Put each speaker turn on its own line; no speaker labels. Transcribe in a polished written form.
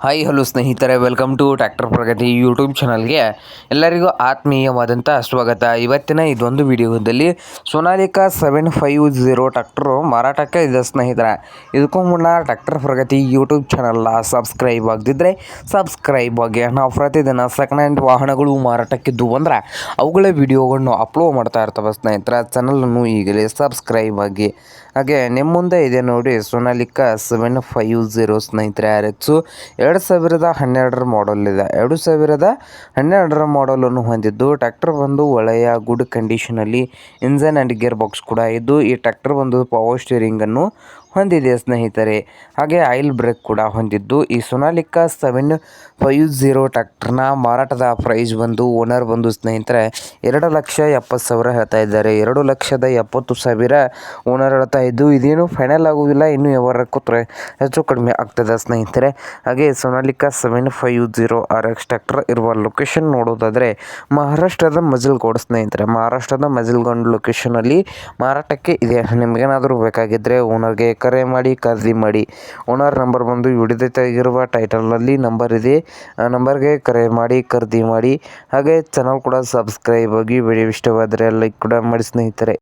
Hi hello ಸ್ನೇಹಿತರೆ, welcome to tractor Pragati YouTube ಚಾನಲ್ಗೆ ಎಲ್ಲರಿಗೂ ಆತ್ಮೀಯವಾದಂಥ ಸ್ವಾಗತ. ಇವತ್ತಿನ ಇದೊಂದು ವಿಡಿಯೋದಲ್ಲಿ ಸೋನಾಲಿಕಾ 750 ಟ್ರ್ಯಾಕ್ಟರು ಮಾರಾಟಕ್ಕೆ ಇದೆ ಸ್ನೇಹಿತರೆ. ಇದಕ್ಕೂ ಮುನ್ನ ಟ್ರ್ಯಾಕ್ಟರ್ ಪ್ರಗತಿ ಯೂಟ್ಯೂಬ್ ಚಾನಲ್ನ ಸಬ್ಸ್ಕ್ರೈಬ್ ಆಗದಿದ್ದರೆ ಸಬ್ಸ್ಕ್ರೈಬ್ ಆಗಿ. ನಾವು ಪ್ರತಿದಿನ ಸೆಕೆಂಡ್ ಹ್ಯಾಂಡ್ ವಾಹನಗಳು ಮಾರಾಟಕ್ಕಿದ್ದು ಅಂದರೆ ಅವುಗಳ ವಿಡಿಯೋಗಳನ್ನು ಅಪ್ಲೋಡ್ ಮಾಡ್ತಾ ಇರ್ತವೆ ಸ್ನೇಹಿತರೆ. ಚಾನಲನ್ನು ಈಗಲೇ ಸಬ್ಸ್ಕ್ರೈಬ್ ಆಗಿ. ಹಾಗೆ ನಿಮ್ಮ ಮುಂದೆ ಇದೆ ನೋಡಿ ಸೋನಾಲಿಕಾ 750 ಸ್ನೇಹಿತರೆ. RX 2012 ಮಾಡಲ್ ಇದೆ. 2012 ಮಾಡಲನ್ನು ಹೊಂದಿದ್ದು ಟ್ರ್ಯಾಕ್ಟರ್ ಬಂದು ಒಳ್ಳೆಯ ಗುಡ್ ಕಂಡೀಷನಲ್ಲಿ ಇಂಜನ್ ಆ್ಯಂಡ್ ಗೇರ್ ಬಾಕ್ಸ್ ಕೂಡ ಇದ್ದು, ಈ ಟ್ರ್ಯಾಕ್ಟರ್ ಬಂದು ಪವರ್ ಸ್ಟೀರಿಂಗನ್ನು ಹೊಂದಿದೆ ಸ್ನೇಹಿತರೆ. ಹಾಗೆ ಆಯಿಲ್ ಬ್ರೇಕ್ ಕೂಡ ಹೊಂದಿದ್ದು, ಈ ಸೋನಾಲಿಕಾ 750 ಟ್ರ್ಯಾಕ್ಟರ್ನ ಮಾರಾಟದ ಪ್ರೈಸ್ ಬಂದು ಓನರ್ ಬಂದು ಸ್ನೇಹಿತರೆ 2,70,000 ಹೇಳ್ತಾ ಇದ್ದಾರೆ. 2,70,000 ಓನರ್ ಹೇಳ್ತಾ ಇದ್ದು, ಇದೇನು ಫೈನಲ್ ಆಗುವುದಿಲ್ಲ, ಇನ್ನೂ ಯಾವಾಗ ಕೂತ್ರೆ ಹೆಚ್ಚು ಕಡಿಮೆ ಆಗ್ತದೆ ಸ್ನೇಹಿತರೆ. ಹಾಗೆ ಸೋನಾಲಿಕಾ 750 RX ಟ್ರ್ಯಾಕ್ಟರ್ ಇರುವ ಲೊಕೇಶನ್ ನೋಡೋದಾದರೆ ಮಹಾರಾಷ್ಟ್ರದ ಮಜಲ್ಗೋಡ್ ಸ್ನೇಹಿತರೆ. ಮಹಾರಾಷ್ಟ್ರದ ಮಜಲ್ಗೋಡ್ ಲೊಕೇಶನಲ್ಲಿ ಮಾರಾಟಕ್ಕೆ ಇದೆ. ನಿಮಗೇನಾದರೂ ಬೇಕಾಗಿದ್ದರೆ ಓನರ್ಗೆ ಕರೆ ಮಾಡಿ ಖರೀದಿ ಮಾಡಿ. ಓನರ್ ನಂಬರ್ ಬಂದು ವಿಡಿಯೋದ ತೆಗಿರುವ ಟೈಟಲ್ನಲ್ಲಿ ನಂಬರ್ ಇದೆ, ಆ ನಂಬರ್ಗೆ ಕರೆ ಮಾಡಿ ಖರೀದಿ ಮಾಡಿ. ಹಾಗೆ ಚಾನಲ್ ಕೂಡ ಸಬ್ಸ್ಕ್ರೈಬ್ ಆಗಿ. ವಿಡಿಯೋ ಇಷ್ಟವಾದರೆ ಲೈಕ್ ಕೂಡ ಮಾಡಿ ಸ್ನೇಹಿತರೆ.